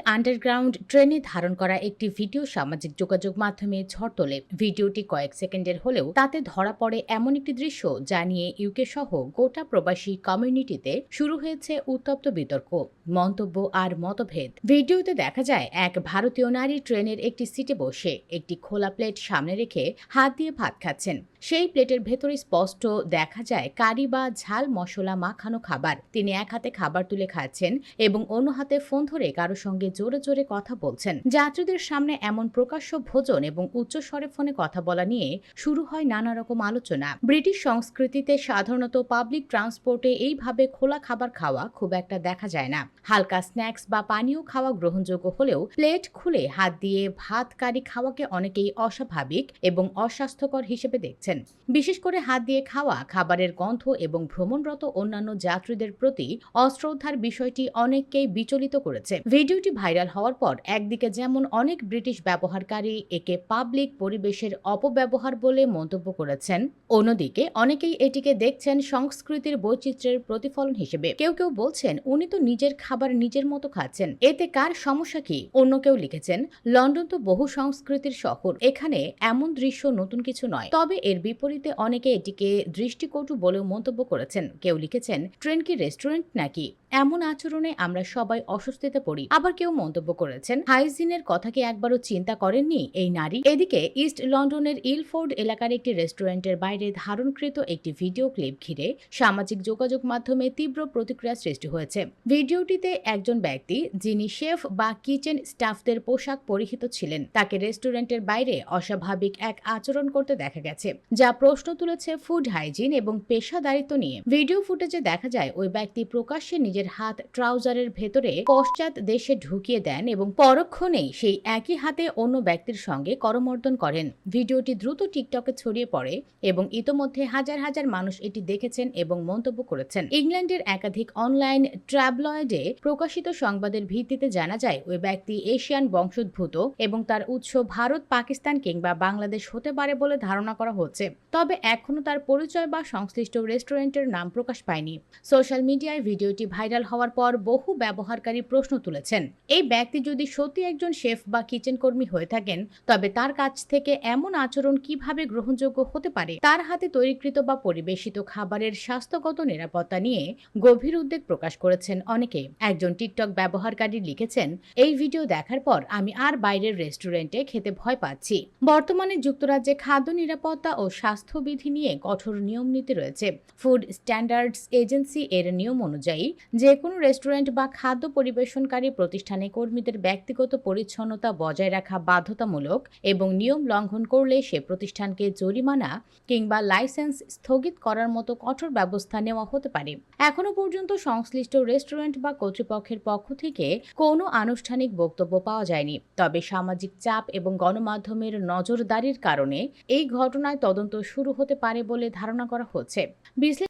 Underground ট্রেনে ধারণ করা একটি ভিডিও সামাজিক যোগাযোগ মাধ্যমে ঝড় তোলে। ভিডিওটি কয়েক সেকেন্ডের হলেও তাতে ধরা পড়ে এমন একটি দৃশ্য যা নিয়ে ইউকে সহ গোটা প্রবাসী কমিউনিটিতে শুরু হয়েছে উত্তপ্ত বিতর্ক, মন্তব্য আর মতভেদ। ভিডিওতে দেখা যায় এক ভারতীয় নারী ট্রেনের একটি সিটে বসে একটি খোলা প্লেট সামনে রেখে হাত দিয়ে ভাত খাচ্ছেন। সেই প্লেটের ভেতরে স্পষ্ট দেখা যায় কারি বা ঝাল মশলা মাখানো খাবার। তিনি এক হাতে খাবার তুলে খাচ্ছেন এবং অন্য হাতে ফোন ধরে কারো সঙ্গে জোরে জোরে কথা বলছেন। যাত্রীদের সামনে এমন প্রকাশ্য ভোজন এবং উচ্চস্বরে ফোনে কথা বলা নিয়ে শুরু হয় নানা রকম আলোচনা। ব্রিটিশ সংস্কৃতিতে সাধারণত পাবলিক ট্রান্সপোর্টে এইভাবে খোলা খাবার খাওয়া খুব একটা দেখা যায় না। হালকা স্ন্যাক্স বা পানীয় খাওয়া গ্রহণযোগ্য হলেও প্লেট খুলে হাত দিয়ে ভাত কারি খাওয়াকে অনেকেই অস্বাভাবিক এবং অস্বাস্থ্যকর হিসেবে দেখছেন। বিশেষ করে হাত দিয়ে খাওয়া খাবারের গন্ধ এবং ভ্রমণরত অন্যান্য যাত্রীদের প্রতি অশ্রদ্ধার বিষয়টি অনেককেই বিচলিত করেছে। ভিডিওটি ভাইরাল হওয়ার পর একদিকে যেমন অনেক ব্রিটিশ ব্যবহারকারী একে পাবলিক পরিবেশের অপব্যবহার বলে মন্তব্য করেছেন, অন্যদিকে অনেকেই এটিকে দেখছেন সংস্কৃতির বৈচিত্র্যের প্রতিফলন হিসেবে। কেউ কেউ বলছেন উনি তো নিজের খাবার নিজের মতো খাচ্ছেন, এতে কার সমস্যা কি? অন্য কেউ লিখেছেন লন্ডন তো বহু সংস্কৃতির শহর, এখানে এমন দৃশ্য নতুন কিছু নয়। তবে এর বিপরীতে অনেকে এটিকে দৃষ্টিকটু বলেও মন্তব্য করেছেন। কেউ লিখেছেন ট্রেন কি রেস্টুরেন্ট নাকি, এমন আচরণে আমরা সবাই অস্বস্তিতে পড়ি। আবার কেউ মন্তব্য করেছেন হাইজিনের কথা কি একবারও চিন্তা করেননি এই নারী? এদিকে ইস্ট লন্ডনের ইলফোর্ড এলাকার একটি রেস্টুরেন্টের বাইরে ধারণকৃত একটি ভিডিও ক্লিপ ঘিরে সামাজিক যোগাযোগ মাধ্যমে তীব্র প্রতিক্রিয়া সৃষ্টি হয়েছে। ভিডিওটিতে একজন ব্যক্তি যিনি শেফ বা কিচেন স্টাফদের পোশাক পরিহিত ছিলেন তাকে রেস্টুরেন্টের বাইরে অস্বাভাবিক এক আচরণ করতে দেখা গেছে, যা প্রশ্ন তুলেছে ফুড হাইজিন এবং পেশাদারিত্ব নিয়ে। ভিডিও ফুটেজে দেখা যায় ওই ব্যক্তি প্রকাশ্যে নিজের হাত ট্রাউজারের ভেতরে পশ্চাৎ দেশে ঢুকিয়ে দেন এবং পরক্ষণেই সেই একই হাতে অন্য ব্যক্তির সঙ্গে করমর্দন করেন। ভিডিওটি দ্রুত টিকটকে ছড়িয়ে পড়ে এবং ইতোমধ্যে হাজার হাজার মানুষ এটি দেখেছেন এবং মন্তব্য করেছেন। ইংল্যান্ডের একাধিক অনলাইন ট্যাবলয়েডে প্রকাশিত সংবাদের ভিত্তিতে জানা যায় ওই ব্যক্তি এশিয়ান বংশোদ্ভূত এবং তার উৎস ভারত, পাকিস্তান কিংবা বাংলাদেশ হতে পারে বলে ধারণা করা হচ্ছে। তবে এখনও তার পরিচয় বা সংশ্লিষ্ট রেস্টুরেন্টের নাম প্রকাশ পায়নি। সোশ্যাল মিডিয়ায় ভিডিওটি ভাইরাল হওয়ার পর বহু ব্যবহারকারী প্রশ্ন তুলেছেন, এই ব্যক্তি যদি সত্যি একজন শেফ বা কিচেন কর্মী হয়ে থাকেন তবে তার কাছ থেকে এমন আচরণ কিভাবে গ্রহণযোগ্য হতে পারে? তার হাতে তৈরিকৃত বা পরিবেশিত খাবারের স্বাস্থ্যগত নিরাপত্তা নিয়ে গভীর উদ্বেগ প্রকাশ করেছেন অনেকে। একজন টিকটক ব্যবহারকারী লিখেছেন, এই ভিডিও দেখার পর আমি আর বাইরের রেস্টুরেন্টে খেতে ভয় পাচ্ছি। বর্তমানে যুক্তরাজ্যে খাদ্য নিরাপত্তা ও স্বাস্থ্যবিধি নিয়ে কঠোর নিয়ম নীতি রয়েছে। ফুড স্ট্যান্ডার্ডস এজেন্সি এর নিয়ম অনুযায়ী যে কোনো রেস্টুরেন্ট বা খাদ্য পরিবেশনকারী প্রতিষ্ঠানে কর্মীদের ব্যক্তিগত পরিচ্ছন্নতা বজায় রাখা বাধ্যতামূলক এবং নিয়ম লঙ্ঘন করলে সে প্রতিষ্ঠানকে জরিমানা কিংবা লাইসেন্স স্থগিত করার মতো কঠোর ব্যবস্থা নেওয়া হতে পারে। এখনো পর্যন্ত সংশ্লিষ্ট রেস্টুরেন্ট বা কর্তৃপক্ষের পক্ষ থেকে কোনো আনুষ্ঠানিক বক্তব্য পাওয়া যায়নি। তবে সামাজিক চাপ এবং গণমাধ্যমের নজরদারির কারণে এই ঘটনায় তদন্ত শুরু হতে পারে বলে ধারণা করা হচ্ছে।